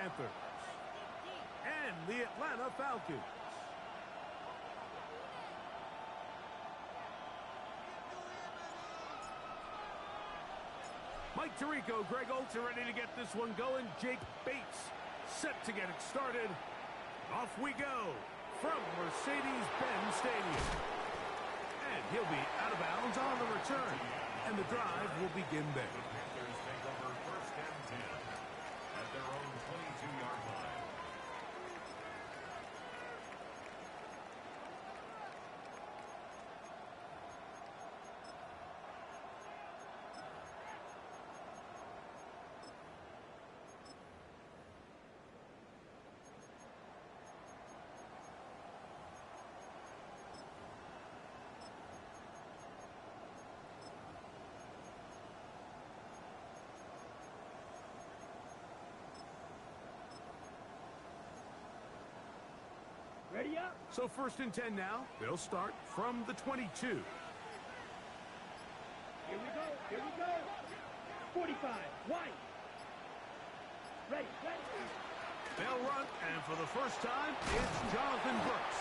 Panthers and the Atlanta Falcons. Mike Tirico, Greg Olds are ready to get this one going. Jake Bates set to get it started. Off we go from Mercedes-Benz Stadium. And he'll be out of bounds on the return. And the drive will begin there. The Panthers take over 1st and 10 at their own 22-yard line. Ready up. So 1st and 10 now. They'll start from the 22. Here we go. Here we go. 45. White. Ready. They'll run, and for the first time, it's Jonathan Brooks.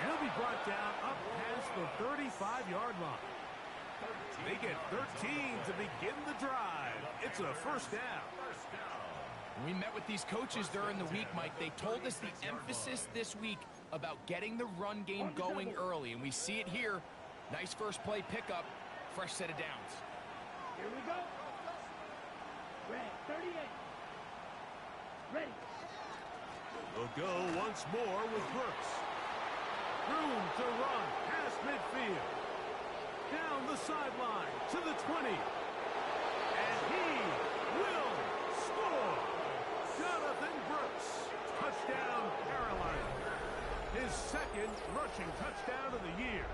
He'll be brought down up past the 35-yard line. They get 13 to begin the drive. It's a 1st down. We met with these coaches during the week, Mike. They told us the emphasis this week about getting the run game going early, and we see it here. Nice first play pickup, fresh set of downs. Here we go. Red, 38. Ready. They'll go once more with Brooks. Room to run past midfield. Down the sideline to the 20. And he will score. Jonathan Brooks. Touchdown, Carolina. His 2nd rushing touchdown of the year.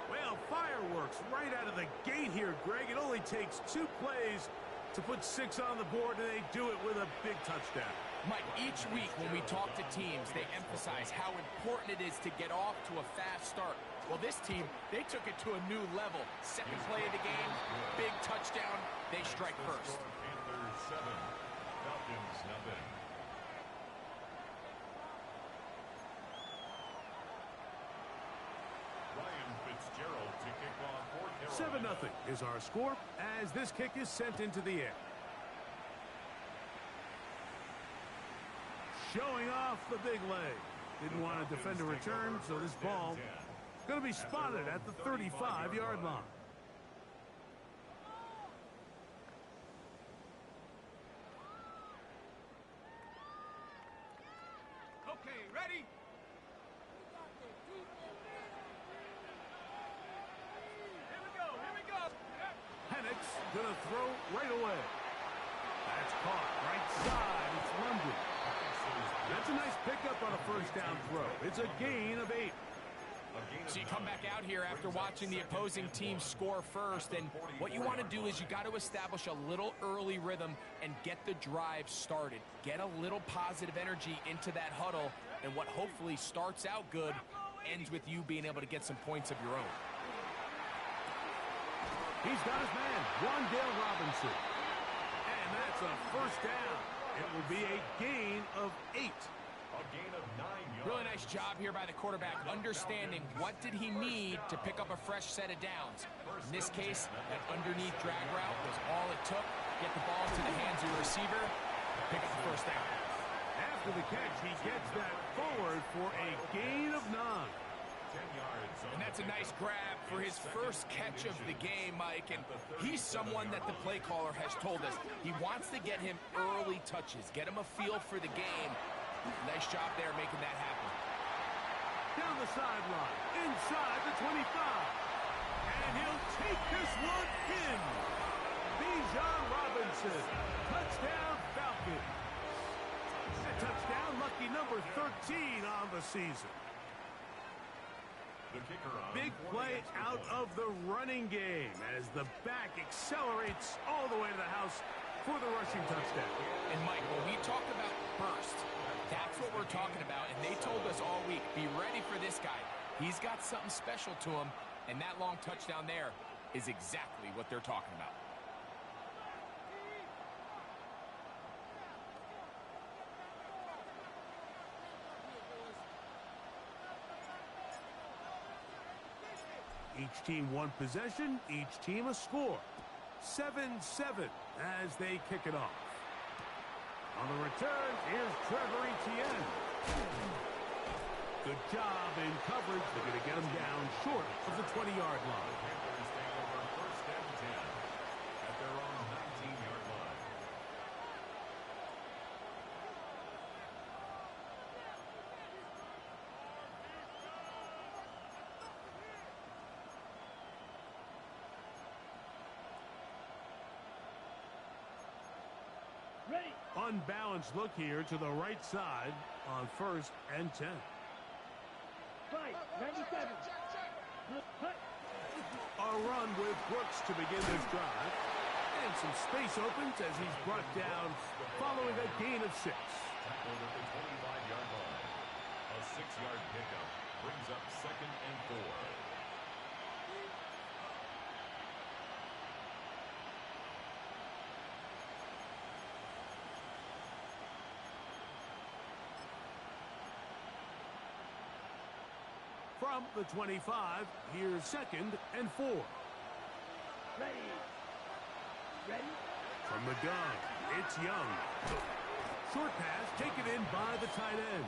Well, fireworks right out of the gate here, Greg. It only takes 2 plays to put 6 on the board, and they do it with a big touchdown. Mike, each week when we talk to teams, they emphasize how important it is to get off to a fast start. Well, this team, they took it to a new level. 2nd play of the game, big touchdown, they strike first. Panthers 7, Falcons nothing. Ryan Fitzgerald to kick off for Carolina. 7-0 is our score as this kick is sent into the air. Showing off the big leg. Didn't want to defend a return, so this ball going to be spotted at the 35-yard line. Okay, ready? Penix going to throw right away. That's caught right side. It's London. That's a nice pickup on a 1st down throw. It's a gain of 8. So you come back out here after watching the opposing team score first, and what you want to do is you got to establish a little early rhythm and get the drive started. Get a little positive energy into that huddle, and what hopefully starts out good ends with you being able to get some points of your own. He's got his man, Wan'Dale Robinson. And that's a 1st down. It will be a gain of 8. A gain of 9 yards. Really nice job here by the quarterback, understanding what did he need to pick up a fresh set of downs. In this case, that underneath drag route was all it took. Get the ball into the hands of your receiver, pick up the 1st down. After the catch, he gets that forward for a gain of 9. 10 yards. And that's a nice grab for his first catch of the game, Mike. And he's someone that the play caller has told us he wants to get him early touches, get him a feel for the game. Nice job there making that happen. Down the sideline, inside the 25. And he'll take this one in. Bijan Robinson, touchdown Falcons. A touchdown, lucky number 13 on the season. The kicker on Big play out of the running game as the back accelerates all the way to the house for the rushing touchdown. And Mike, when we talk about burst, that's what we're talking about, and they told us all week, be ready for this guy. He's got something special to him, and that long touchdown there is exactly what they're talking about. Each team one possession, each team a score. 7-7 as they kick it off. On the return, here's Trevor Etienne. Good job in coverage. They're going to get him down short of the 20-yard line. Panthers take over first and 10 at their own 19-yard line. Ready. Unbalanced look here to the right side on first and 10. 97. Hut. A run with Brooks to begin this drive. And some space opens as he's brought down following a gain of 6. Tackled at the 25-yard line. A 6-yard pickup brings up second and 4. From the 25, here's second and 4. Ready. Ready. From the gun, it's Young. Short pass taken in by the tight end.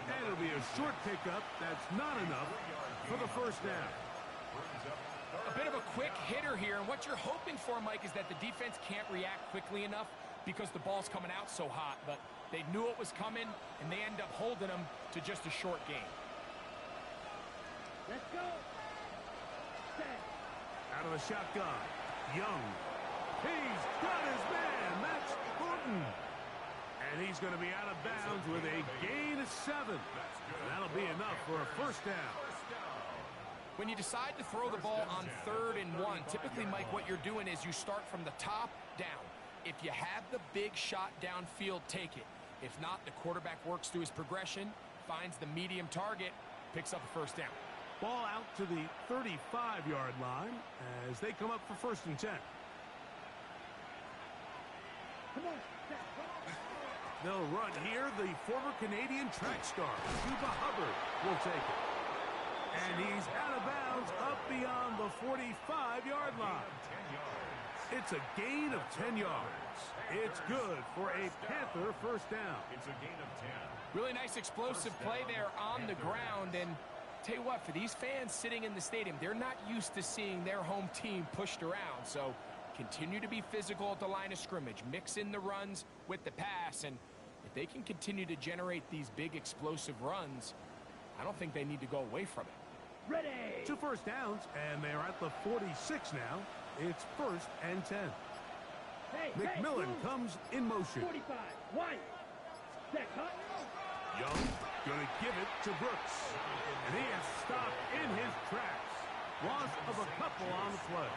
And it'll be a short pickup that's not enough for the first down. A bit of a quick hitter here, and what you're hoping for, Mike, is that the defense can't react quickly enough because the ball's coming out so hot. But they knew it was coming, and they end up holding them to just a short gain. Let's go. Set. Out of the shotgun, Young. He's got his man. That's Horton. And he's going to be out of bounds with a gain of 7. And that'll be enough for a first down. When you decide to throw the ball on 3rd and 1, typically, Mike, what you're doing is you start from the top down. If you have the big shot downfield, take it. If not, the quarterback works through his progression, finds the medium target, picks up a first down. Ball out to the 35-yard line as they come up for first and 10. Come on. Set. They'll run here. The former Canadian track star, Chuba Hubbard, will take it. And he's out of bounds up beyond the 45-yard line. It's a gain of 10 yards. It's good for a Panther first down. It's a gain of 10. Really nice explosive play there on the ground. And tell you what, for these fans sitting in the stadium, they're not used to seeing their home team pushed around. So continue to be physical at the line of scrimmage. Mix in the runs with the pass. And if they can continue to generate these big explosive runs, I don't think they need to go away from it. Ready. 2 first downs, and they're at the 46 now. It's first and 10. Hey, McMillan move. comes in motion. 45. Wide. Set. Hut. Young going to give it to Brooks. And he is stopped in his tracks. Loss of a couple on the play.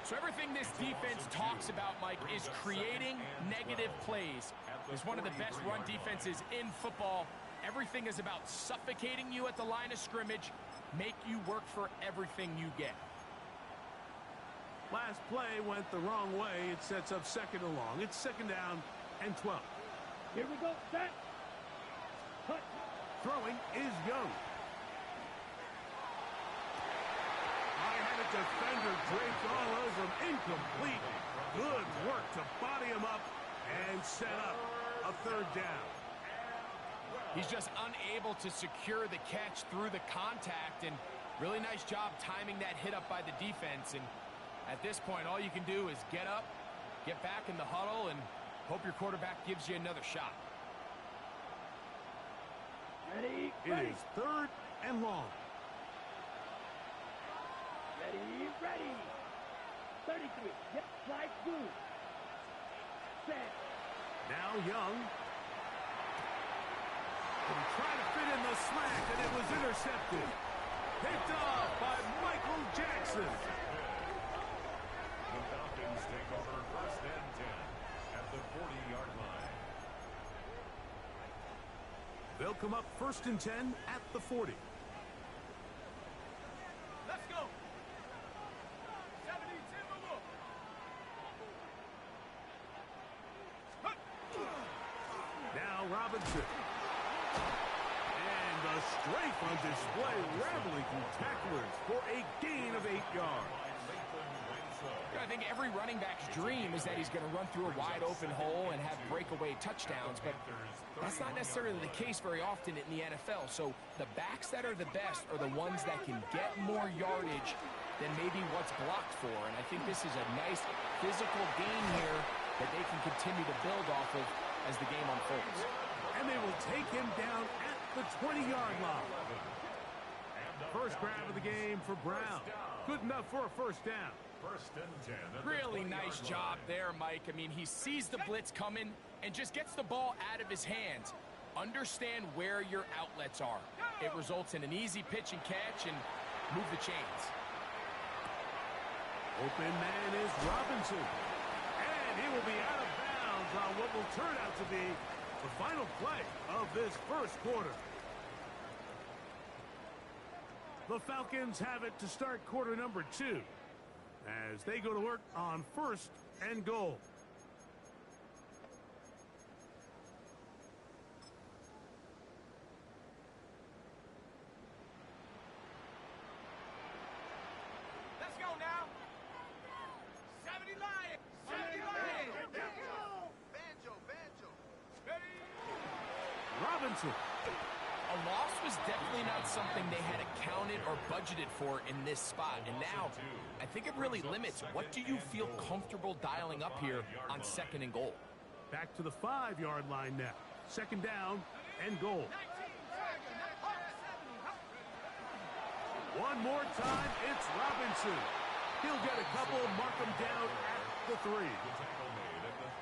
So everything this defense talks about, Mike, is creating negative plays. It's one of the best run defenses in football. Everything is about suffocating you at the line of scrimmage, make you work for everything you get. Last play went the wrong way. It sets up second and long. It's second down and 12. Here we go. Set. Hut. Throwing is Young. I had a defender draped all over him. Incomplete. Good work to body him up and set up a third down. He's just unable to secure the catch through the contact, and really nice job timing that hit up by the defense. And at this point, all you can do is get up, get back in the huddle, and hope your quarterback gives you another shot. Ready. It Ready. is third and long. Ready. Ready. 33. Yep. Slide through. Set. Now Young. And trying to fit in the slant, and it was intercepted. Picked off by Michael Jackson. The Falcons take over first and 10 at the 40-yard line. They'll come up first and 10 at the 40. Let's go. Now Robinson. And the strength on display, rattling through tacklers for a gain of 8 yards. I think every running back's dream is that he's going to run through a wide-open hole and have breakaway touchdowns, but that's not necessarily the case very often in the NFL. So the backs that are the best are the ones that can get more yardage than maybe what's blocked for, and I think this is a nice physical gain here that they can continue to build off of as the game unfolds. And they will take him down at the 20-yard line. First grab of the game for Brown. Good enough for a first down. First and 10. Really nice job there, Mike. I mean, he sees the blitz coming and just gets the ball out of his hands. Understand where your outlets are. It results in an easy pitch and catch and move the chains. Open man is Robinson. And he will be out of bounds on what will turn out to be the final play of this first quarter. The Falcons have it to start quarter number 2 as they go to work on first and goal. Let's go now. 70 Lions. 70 Lions. Banjo. Robinson. A loss was definitely not something they had accounted or budgeted for in this spot. And now, I think it really limits what do you feel comfortable dialing up here on second and goal. Back to the 5-yard line now. Second down and goal. One more time, it's Robinson. He'll get a couple, mark him down at the 3.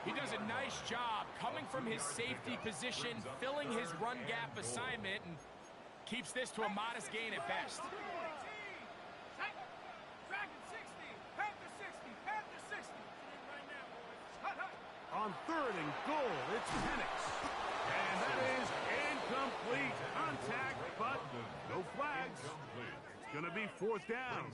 He does a nice job coming from his safety position, filling his run gap assignment, and keeps this to a modest gain at best. On third and goal, it's Penix. And that is incomplete contact, but no flags. It's going to be fourth down.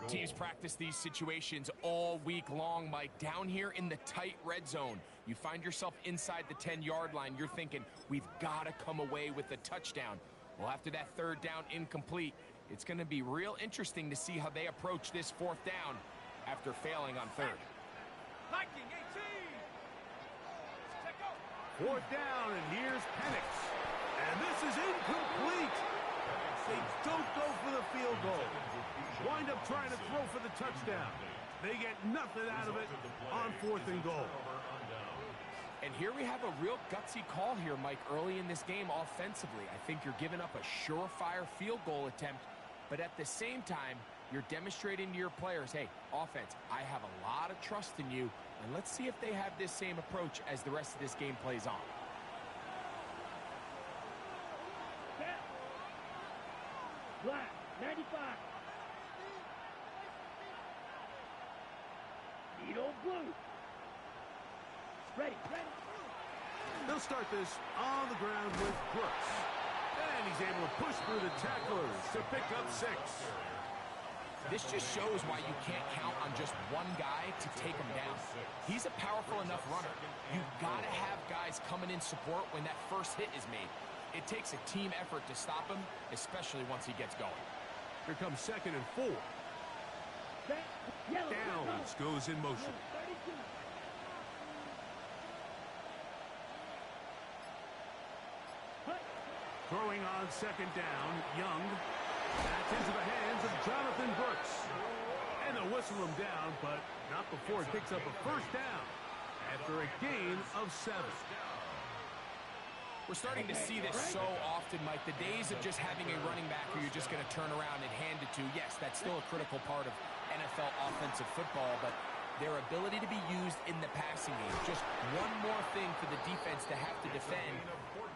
Teams practice these situations all week long, Mike. Down here in the tight red zone, you find yourself inside the 10-yard line. You're thinking, we've got to come away with a touchdown. Well, after that third down incomplete, it's going to be real interesting to see how they approach this fourth down after failing on third. Fourth down, and here's Penix. And this is incomplete. They don't go for the field goal. Wind up trying to throw for the touchdown. They get nothing out of it on fourth and goal. And here we have a real gutsy call here, Mike, early in this game offensively. I think you're giving up a surefire field goal attempt, but at the same time, you're demonstrating to your players, hey, offense, I have a lot of trust in you, and let's see if they have this same approach as the rest of this game plays on. Black, 95. Needle blue. Ready. They'll start this on the ground with Brooks. And he's able to push through the tacklers to pick up 6. This just shows why you can't count on just one guy to take him down. He's a powerful enough runner. You've got to have guys coming in support when that first hit is made. It takes a team effort to stop him, especially once he gets going. Here comes second and 4. Downs goes in motion. Throwing on second down, Young. That's into the hands of Jonathan Brooks. And they'll whistle him down, but not before it picks up a first down after a gain of 7. We're starting to see this so often, Mike. The days of just having a running back who you're just going to turn around and hand it to, yes, that's still a critical part of NFL offensive football, but their ability to be used in the passing game, just one more thing for the defense to have to defend,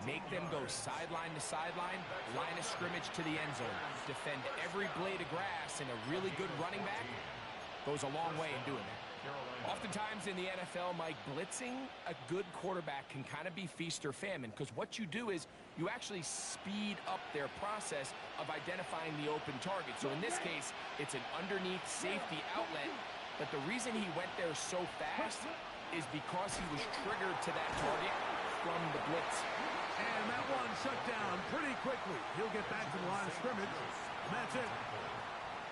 make them go sideline to sideline, line of scrimmage to the end zone, defend every blade of grass, and a really good running back goes a long way in doing that. Oftentimes in the NFL, Mike, blitzing a good quarterback can kind of be feast or famine, because what you do is you actually speed up their process of identifying the open target. So in this case, it's an underneath safety outlet, but the reason he went there so fast is because he was triggered to that target from the blitz. And that one shut down pretty quickly. He'll get back to the line of scrimmage. And that's it.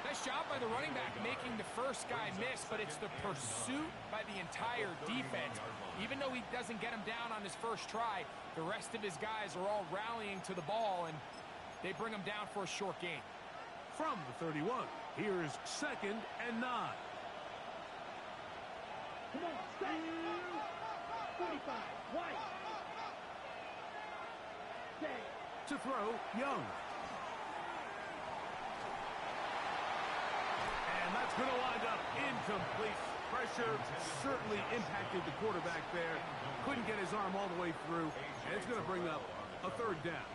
Nice job by the running back making the first guy miss, but it's the pursuit by the entire defense. Even though he doesn't get him down on his first try, the rest of his guys are all rallying to the ball, and they bring him down for a short gain. From the 31, here's 2nd and 9. Come on, stay. 45, White. Stay. To throw, Young. And that's going to wind up incomplete. Pressure certainly impacted the quarterback there. Couldn't get his arm all the way through, and it's going to bring up a 3rd down.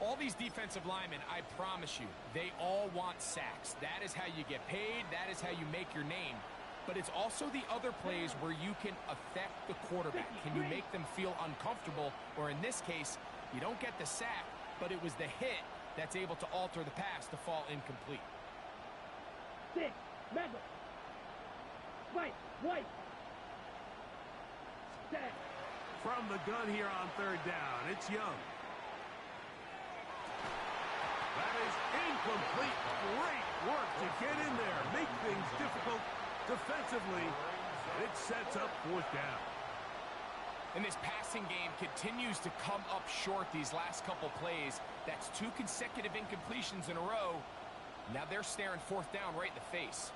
All these defensive linemen, I promise you, they all want sacks. That is how you get paid. That is how you make your name. But it's also the other plays where you can affect the quarterback. Can you make them feel uncomfortable? Or in this case, you don't get the sack, but it was the hit that's able to alter the pass to fall incomplete. 6, Medal. White. Stay. From the gun here on 3rd down, it's Young. That is incomplete. Great work to get in there, make things difficult defensively, and it sets up 4th down. And this passing game continues to come up short these last couple plays. That's 2 consecutive incompletions in a row. Now they're staring 4th down right in the face.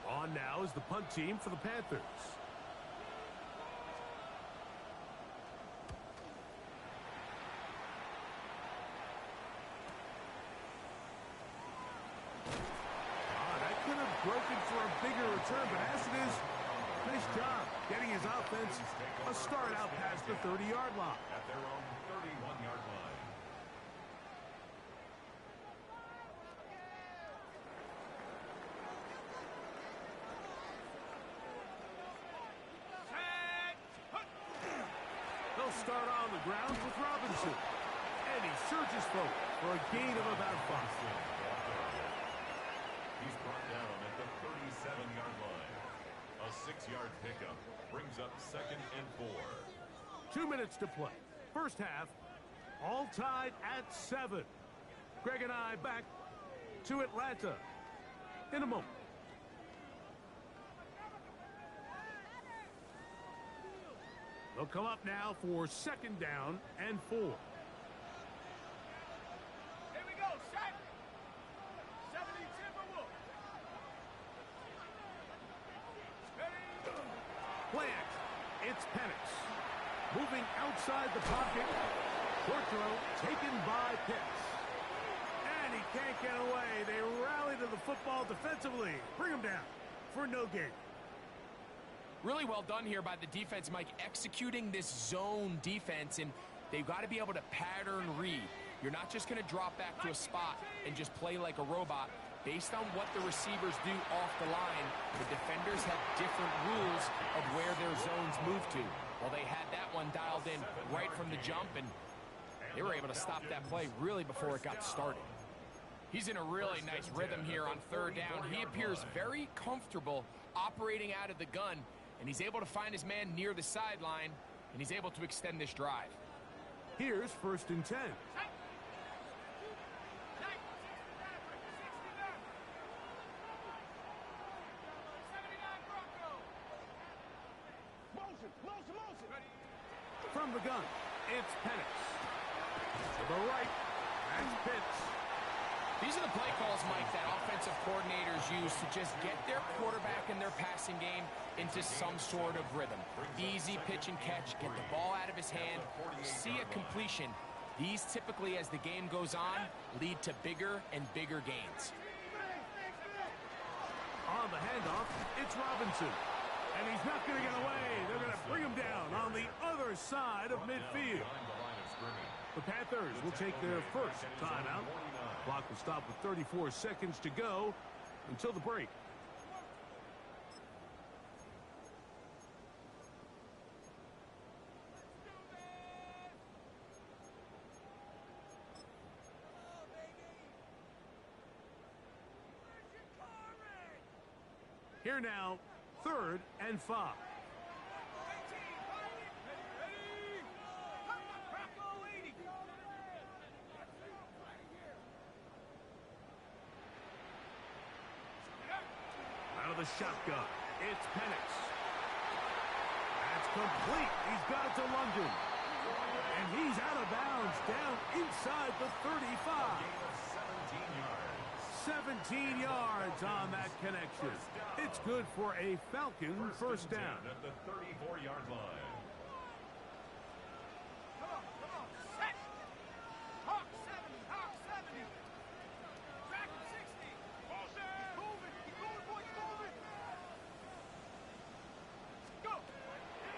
On now is the punt team for the Panthers. That could have broken for a bigger return, but as it is, nice job getting his offense a start out past the 30-yard line. At their own 31-yard line. They'll start on the ground with Robinson. And he surges forward for a gain of about 5. He's brought down at the 37-yard line. A 6-yard pickup brings up 2nd and 4. 2 minutes to play. First half, all tied at 7. Greg and I back to Atlanta in a moment. They'll come up now for 2nd down and 4. Here we go, set. 70 Timberwolves. Plant. It's Penix. Moving outside the pocket. Short throw taken by Pitts. And he can't get away. They rally to the football defensively. Bring him down for no gain. Really well done here by the defense, Mike, executing this zone defense, and they've got to be able to pattern read. You're not just going to drop back to a spot and just play like a robot. Based on what the receivers do off the line, the defenders have different rules of where their zones move to. Well, they had that one dialed in right from the jump, and they were able to stop that play really before it got started. He's in a really nice rhythm here on 3rd down. He appears very comfortable operating out of the gun, and he's able to find his man near the sideline, and he's able to extend this drive. Here's 1st and 10. From the gun, it's Penix. To the right, that's Pitts. These are the play calls, Mike, that offensive coordinators use to just get their quarterback and their passing game into some sort of rhythm. Easy pitch and catch, get the ball out of his hand, see a completion. These typically, as the game goes on, lead to bigger and bigger gains. On the handoff, it's Robinson. And he's not going to get away. They're going to bring him down on the other side of midfield. The Panthers will take their first timeout. Clock will stop with 34 seconds to go until the break. Here now, 3rd and 5. the shotgun. It's Penix. That's complete. He's got it to London. And he's out of bounds down inside the 35. 17 yards on that connection. It's good for a Falcon first down. At the 34-yard line. Come on, set. Hawk 70, Hawk 70. Track 60. Move it, keep going, boys, move it. Go.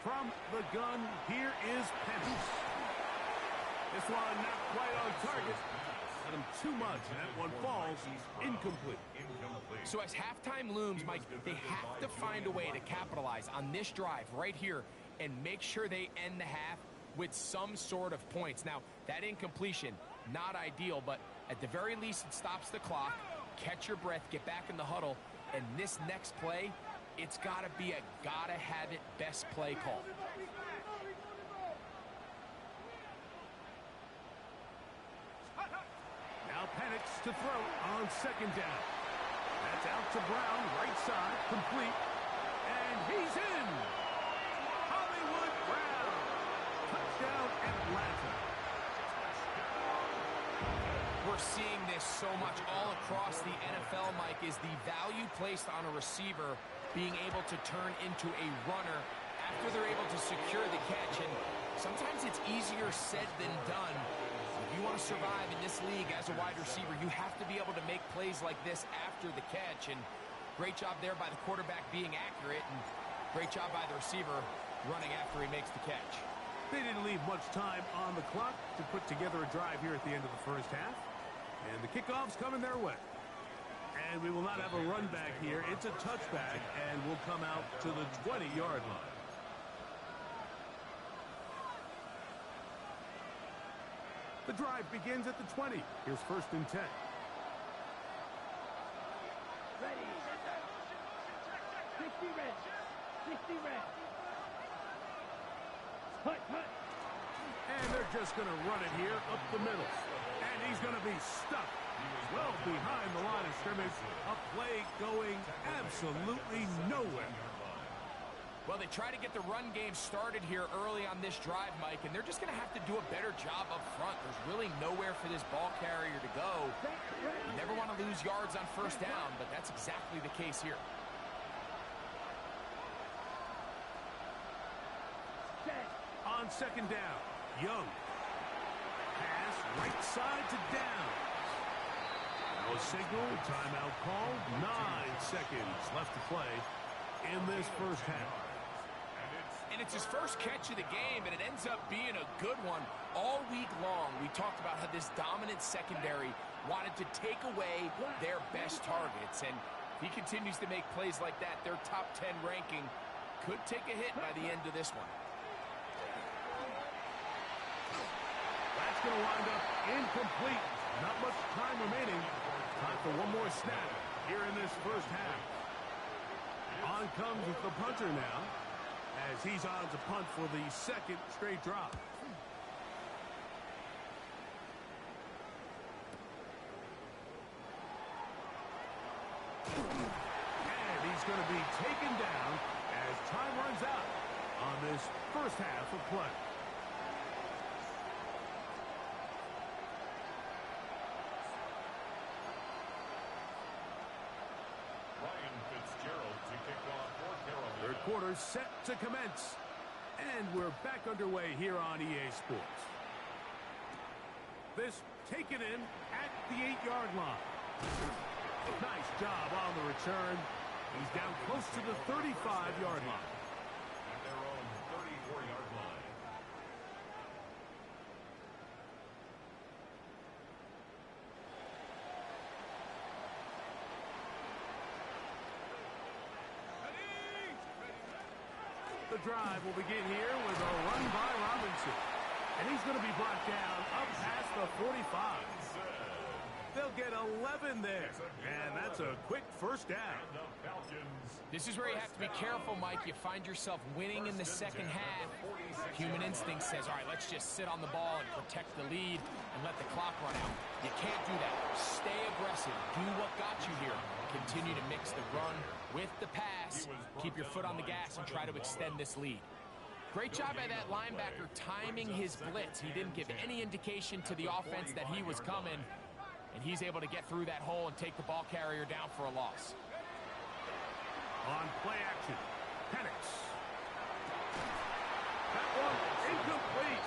From the gun, here is Penix. This one not quite on target. Got him too much, and that one falls incomplete. So as halftime looms, Mike, they have to find a way to capitalize on this drive right here and make sure they end the half with some sort of points. Now, that incompletion, not ideal, but at the very least, it stops the clock. Catch your breath, get back in the huddle, and this next play, it's got to be a gotta-have-it best play call. Now Penix to throw on second down. That's out to Brown, right side, complete. And he's in. Hollywood Brown. Touchdown, Atlanta. We're seeing this so much all across the NFL, Mike, is the value placed on a receiver being able to turn into a runner after they're able to secure the catch. And sometimes it's easier said than done. If you want to survive in this league as a wide receiver, you have to be able to make plays like this after the catch. And great job there by the quarterback being accurate, and great job by the receiver running after he makes the catch. They didn't leave much time on the clock to put together a drive here at the end of the first half. And the kickoff's coming their way. And we will not have a run back here. It's a touchback, and will come out to the 20-yard line. The drive begins at the 20. Here's first and 10. Ready. 60 red. 60 red. Hut. And they're just going to run it here up the middle. And he's going to be stuck well behind the line of scrimmage. A play going absolutely nowhere. Well, they try to get the run game started here early on this drive, Mike, and they're just going to have to do a better job up front. There's really nowhere for this ball carrier to go. You never want to lose yards on first down, but that's exactly the case here. On second down, Young. Pass right side to down. No signal, timeout called. 9 seconds left to play in this first half. And it's his first catch of the game, and it ends up being a good one. All week long, we talked about how this dominant secondary wanted to take away their best targets. And if he continues to make plays like that, their top 10 ranking could take a hit by the end of this one. That's going to wind up incomplete. Not much time remaining. Time for one more snap here in this first half. On comes the punter now, as he's on to punt for the second straight drop. And he's going to be taken down as time runs out on this first half of play. Third quarter set to commence. And we're back underway here on EA Sports. This taken in at the 8-yard line. Nice job on the return. He's down close to the 35-yard line. At their own 34-yard line. The drive will begin here with a run by Robinson. And he's going to be brought down up past the 45. They'll get 11 there. And that's a quick first down. This is where you have to be careful, Mike. You find yourself winning in the second half. Human instinct says, all right, let's just sit on the ball and protect the lead and let the clock run out. You can't do that. Stay aggressive. Do what got you here. Continue to mix the run with the pass. Keep your foot on the gas and try to extend this lead. Great job by that linebacker timing his blitz. He didn't give any indication to the offense that he was coming, and he's able to get through that hole and take the ball carrier down for a loss. On play action, Penix. That one incomplete.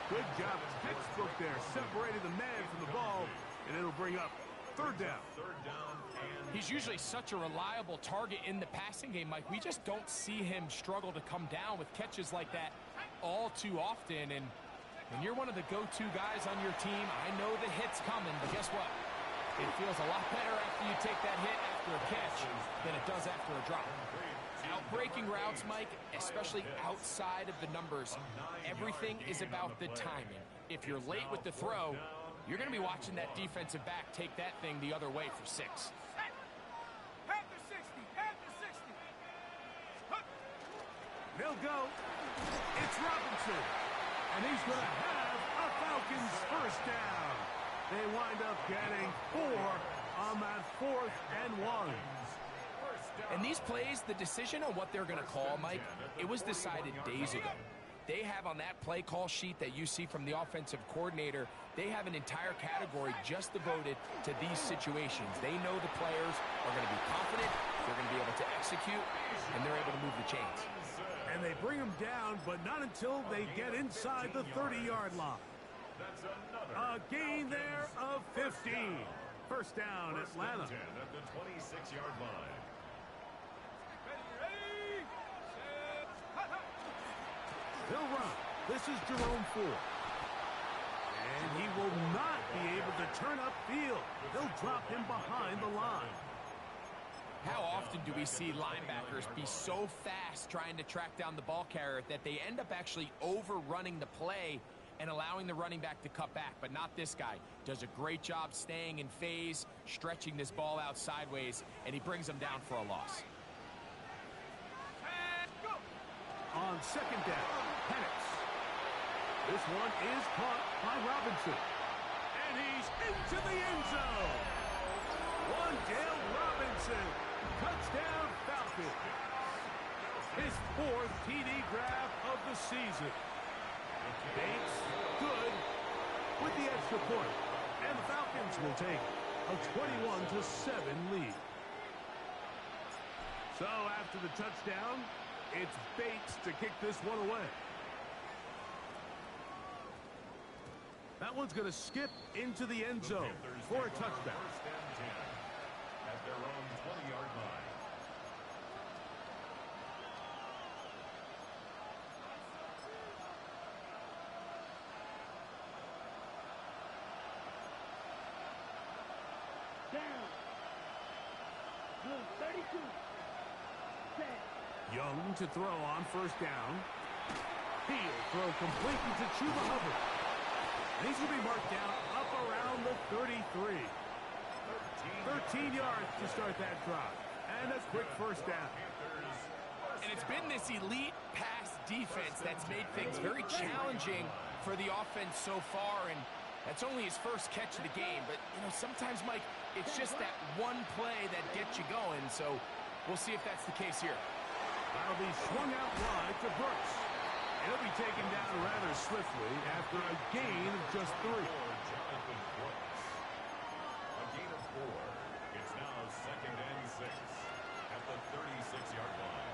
Good job. Textbook there. Separated the man from the ball, and it'll bring up third down. He's usually such a reliable target in the passing game, Mike. We just don't see him struggle to come down with catches like that all too often. And when you're one of the go-to guys on your team, I know the hit's coming, but guess what? It feels a lot better after you take that hit after a catch than it does after a drop. Outbreaking routes, Mike, especially outside of the numbers, everything is about the timing. If you're late with the throw, you're going to be watching that defensive back take that thing the other way for 6. Panther 60, Panther 60. They'll go. It's Robinson. And he's going to have a Falcons first down. They wind up getting 4 on that 4th and 1. And these plays, the decision on what they're going to call, Mike, it was decided days ago. They have on that play call sheet that you see from the offensive coordinator, they have an entire category just devoted to these situations. They know the players are going to be confident, they're going to be able to execute, and they're able to move the chains. And they bring them down, but not until they get inside the 30-yard line. A gain there of 15. First down, Atlanta. At the 26-yard line. Ready, set, hut, hut. They'll run. This is Jerome Ford. And he will not be able to turn upfield. They'll drop him behind the line. How often do we see linebackers be so fast trying to track down the ball carrier that they end up actually overrunning the play and allowing the running back to cut back? But not this guy. Does a great job staying in phase, stretching this ball out sideways, and he brings them down for a loss. And go. On second down, Penix. This one is caught by Robinson. And he's into the end zone. Wan'Dale Robinson. Touchdown Falcons. His 4th TD grab of the season. Bates, good, with the extra point. And the Falcons will take a 21-7 lead. So after the touchdown, it's Bates to kick this one away. That one's going to skip into the end zone for a touchdown. First and 10 at their own 20-yard line. Down. Blue 32. Set. Young to throw on first down. He'll throw complete into Chuba Hubbard. And he's going to be marked down up around the 33. 13 yards to start that drive. And a quick first down. And it's been this elite pass defense that's made things very challenging for the offense so far, and that's only his first catch of the game. But, you know, sometimes, Mike, it's just that one play that gets you going, so we'll see if that's the case here. That'll be swung out wide to Brooks. He'll be taken down rather swiftly after a gain of just 3. Jonathan Brooks. A gain of 4. It's now second and 6 at the 36-yard line.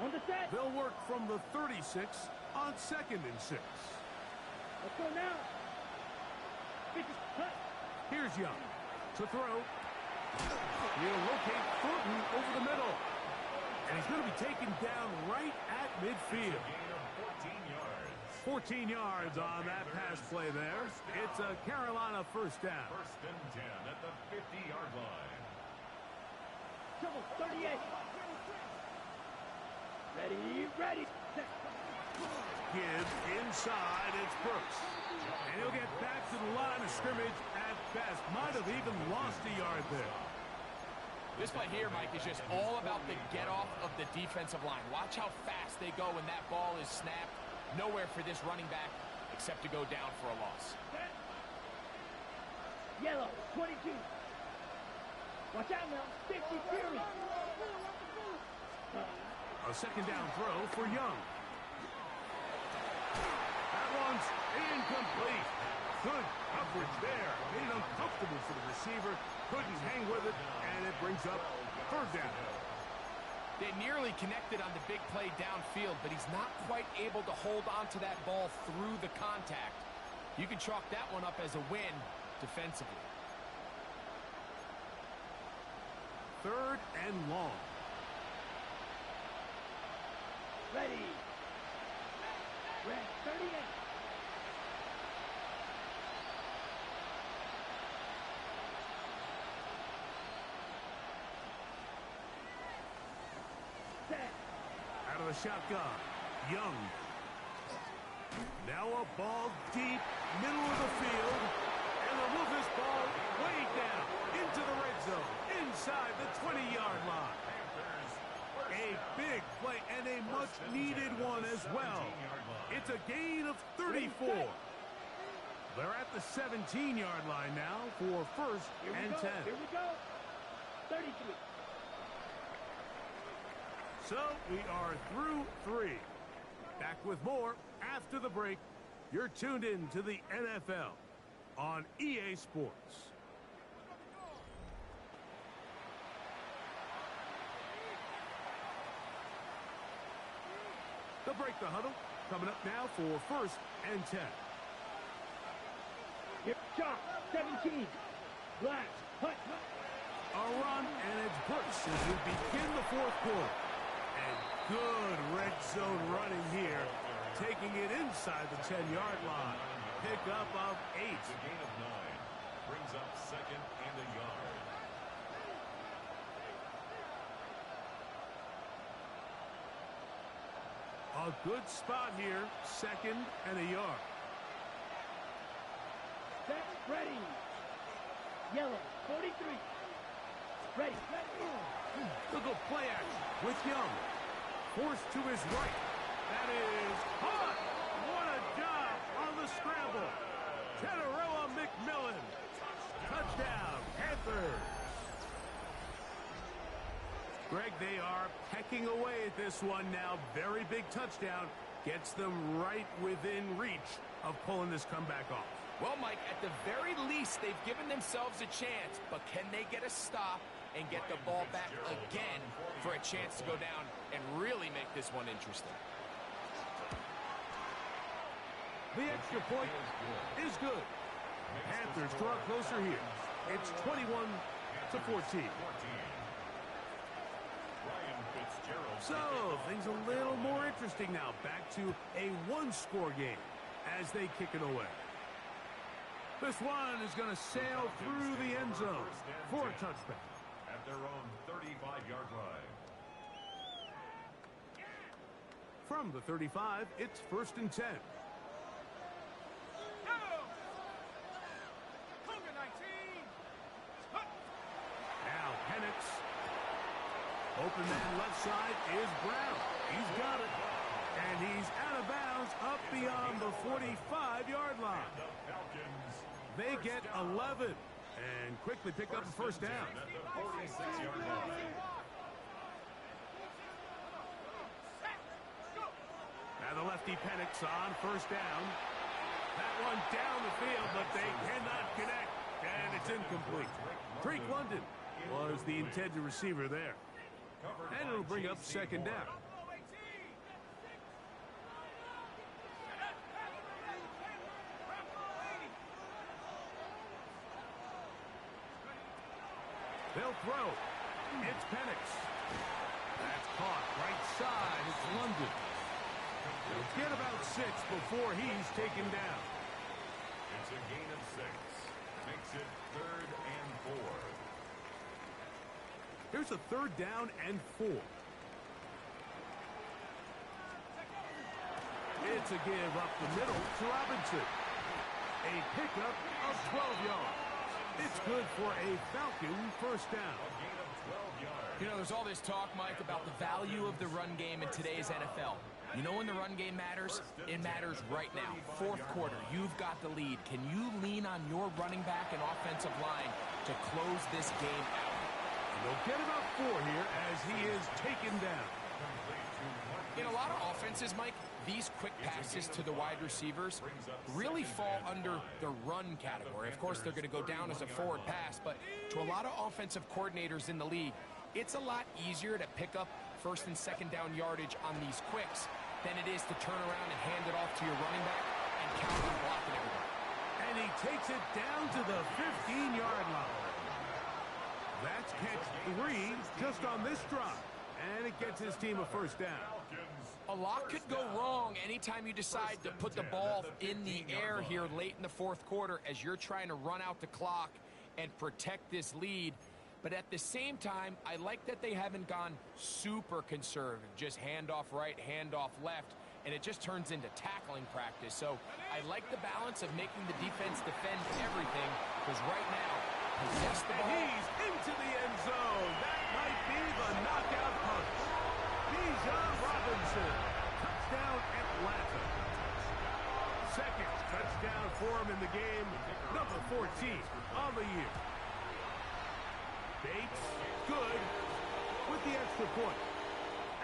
On the set. They'll work from the 36 on second and 6. Let's go now. Pitches cut. Here's Young to throw. He'll locate Thornton over the middle. And he's going to be taken down right at midfield. Gain of 14 yards. 14 yards on that pass play there. It's a Carolina first down. First and 10 at the 50-yard line. Double 38. Ready. Set. Gibbs inside. It's Brooks. And he'll get back to the line of scrimmage at best. Might have even lost a yard there. This play here, Mike, is just all about the get-off of the defensive line. Watch how fast they go when that ball is snapped. Nowhere for this running back except to go down for a loss. Yellow, 22. Watch out now, 50 Fury. A second down throw for Young. That one's incomplete. Good coverage there. Made it uncomfortable for the receiver. Couldn't hang with it, and it brings up third down. They nearly connected on the big play downfield, but he's not quite able to hold on to that ball through the contact. You can chalk that one up as a win defensively. Third and long. Ready. Red 38. Set. Out of the shotgun, Young. Now a ball deep, middle of the field, and they'll move this ball way down into the red zone, inside the 20-yard line. A big play and a much-needed one as well. It's a gain of 34. They're at the 17-yard line now for first and 10. Here we go. 33. So we are through 3. Back with more after the break. You're tuned in to the NFL on EA Sports. They'll break the huddle. Coming up now for first and 10. Here, Chop, 17. Black, hut. A run, and it's Brooks as we begin the fourth quarter. And good red zone running here, taking it inside the 10-yard line. Pickup of 8. It's a gain of 9. Brings up second and a yard. A good spot here, second and a yard. Set, ready. Yellow, 43. Ready. Look at play action with Young. Forced to his right. That is caught. What a job on the scramble. Teteroa McMillan. Touchdown, Panthers. Greg, they are pecking away at this one now. Very big touchdown. Gets them right within reach of pulling this comeback off. Well, Mike, at the very least, they've given themselves a chance, but can they get a stop and get the ball back again for a chance to go down and really make this one interesting? The extra point is good. Panthers draw closer here. It's 21-14. So, things a little more interesting now. Back to a one-score game as they kick it away. This one is going to sail through the end zone for a touchback. At their own 35-yard line. From the 35, it's first and 10. Now Penix. Open man left side is Brown. He's got it. And he's out of bounds up beyond the 45-yard line. They get 11 and quickly pick up a first down. At the 46-yard line. Now the lefty Penix on first down. That one down the field, but they cannot connect. And it's incomplete. Drake London was the intended receiver there. And it'll bring up second down. They'll throw. It's Penix. That's caught right side. It's London. They'll get about 6 before he's taken down. It's a gain of 6. Makes it third and 4. Here's a third down and 4. It's a give up the middle to Robinson. A pickup of 12 yards. It's good for a Falcon first down. A gain of 12 yards. You know, there's all this talk, Mike, about the value of the run game in today's NFL. You know when the run game matters? It matters right now. Fourth quarter, you've got the lead. Can you lean on your running back and offensive line to close this game out? And they'll get about 4 here as he is taken down. In a lot of offenses, Mike, these quick passes to the wide receivers really fall under the run category. Of course, they're going to go down as a forward pass, but to a lot of offensive coordinators in the league, it's a lot easier to pick up first and second down yardage on these quicks than it is to turn around and hand it off to your running back and count on blocking everybody. And he takes it down to the 15-yard line. That's catch 3 just on this drive. And it gets his team a first down. A lot could go wrong anytime you decide to put the ball in the air here late in the fourth quarter as you're trying to run out the clock and protect this lead. But at the same time, I like that they haven't gone super conservative, just handoff right, handoff left, and it just turns into tackling practice. So I like the balance of making the defense defend everything, because right now, possess the ball. He's into the end zone. That might be the knockout punch. Bijan Robinson, touchdown Atlanta. Second touchdown for him in the game, number 14 on the year. Bates, good, with the extra point.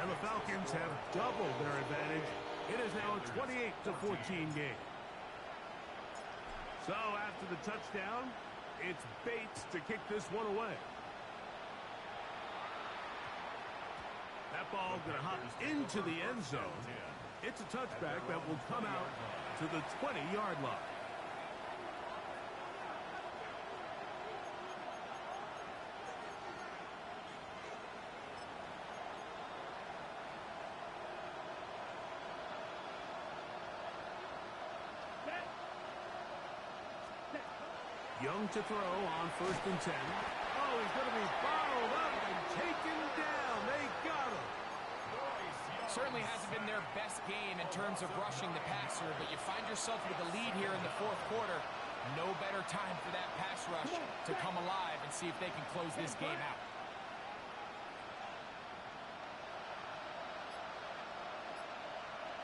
And the Falcons have doubled their advantage. It is now a 28-14 game. So after the touchdown, it's Bates to kick this one away. That ball going to hop into the end zone. It's a touchback that will come out to the 20-yard line. Young to throw on first and 10. Oh, he's going to be bottled up and taken down. They got him. Certainly hasn't been their best game in terms of rushing the passer, but you find yourself with the lead here in the fourth quarter. No better time for that pass rush to come alive and see if they can close this game out.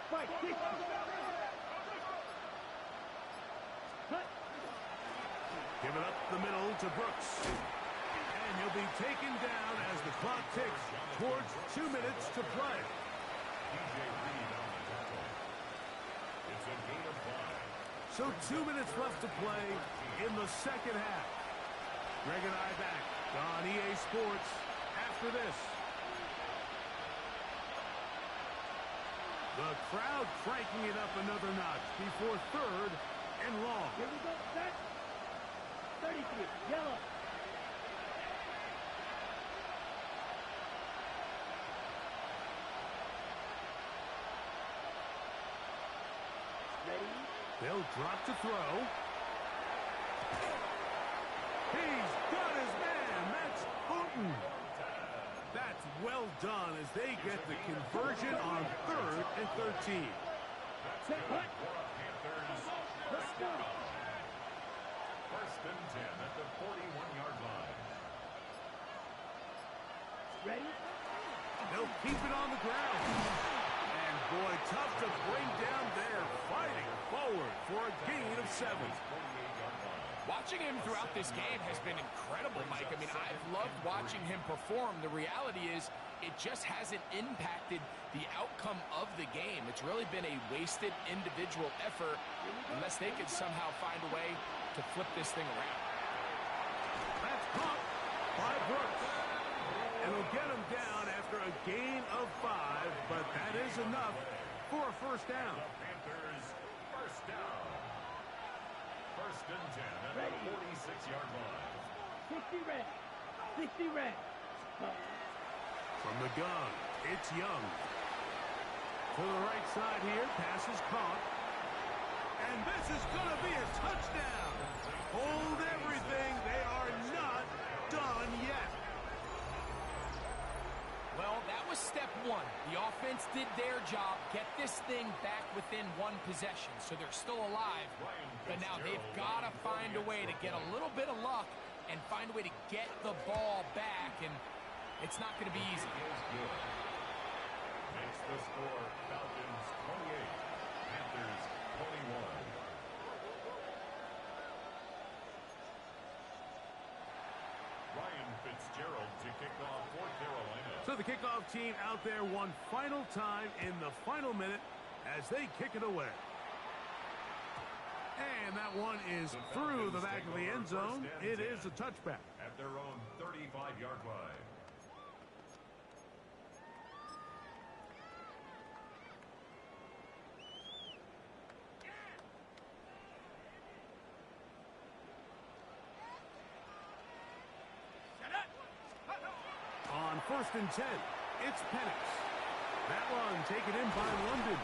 Fight, kick. Cut. Give it up the middle to Brooks. And he'll be taken down as the clock ticks towards 2 minutes to play. So 2 minutes left to play in the second half. Greg and I back on EA Sports after this. The crowd cranking it up another notch before third and long. Here we go, set. 33, yellow. Ready? They'll drop to throw. He's got his man. That's Hooten. That's well done as they get the conversion on third and 13. Set, hut. Let's go. First and 10 at the 41-yard line. Ready? They'll keep it on the ground. And boy, tough to bring down there. Fighting forward for a gain of 7. Watching him throughout this game has been incredible, Mike. I mean, I've loved watching him perform. The reality is it just hasn't impacted the outcome of the game. It's really been a wasted individual effort unless they can somehow find a way to flip this thing around. That's caught by Brooks. And it'll get him down after a gain of 5, but that is enough for a first down. Panthers first down. First and 10 at the 46-yard line. 60 red. 60 red. From the gun, it's Young. To the right side here, pass is caught. And this is going to be a touchdown. Hold everything. They are not done yet. Well, that was step one. The offense did their job, get this thing back within one possession, so they're still alive. But now they've got to find a way to get a little bit of luck and find a way to get the ball back. And It's not going to be easy. Is good. Makes the score Falcons 28, Panthers 21. Ryan Fitzgerald to kick off for Carolina. So the kickoff team out there one final time in the final minute as they kick it away. And that one is through the back of the end zone. It is a touchback. At their own 35-yard line. On 1st and 10, it's Penix. That run taken in by London.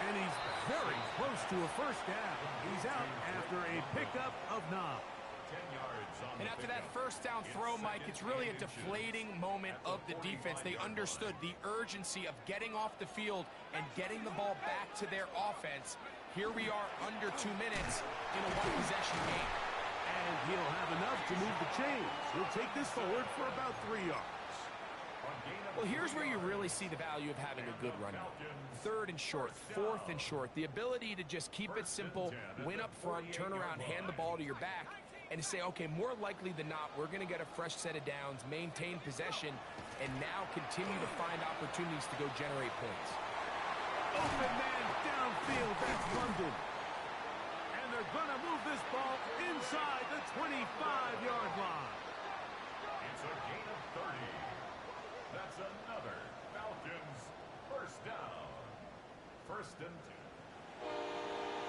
And he's very close to a first down. He's out after a pickup of 9. 10 yards on And after that first down throw, Mike, it's really a deflating moment of the defense. They understood the urgency of getting off the field and getting the ball back to their offense. Here we are under 2 minutes in a one-possession game. And he'll have enough to move the chains. He'll take this forward for about 3 yards. Well, here's where you really see the value of having a good run game. 3rd and short, 4th and short. The ability to just keep it simple, win up front, turn around, hand the ball to your back, and to say, okay, more likely than not, we're going to get a fresh set of downs, maintain possession, and now continue to find opportunities to go generate points. Open man downfield, that's London. And they're going to move this ball inside the 25-yard line. It's a gain of 30. That's another Falcons first down. 1st and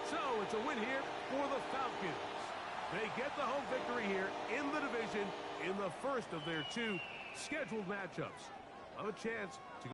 2. So it's a win here for the Falcons. They get the home victory here in the division in the first of their 2 scheduled matchups. A chance to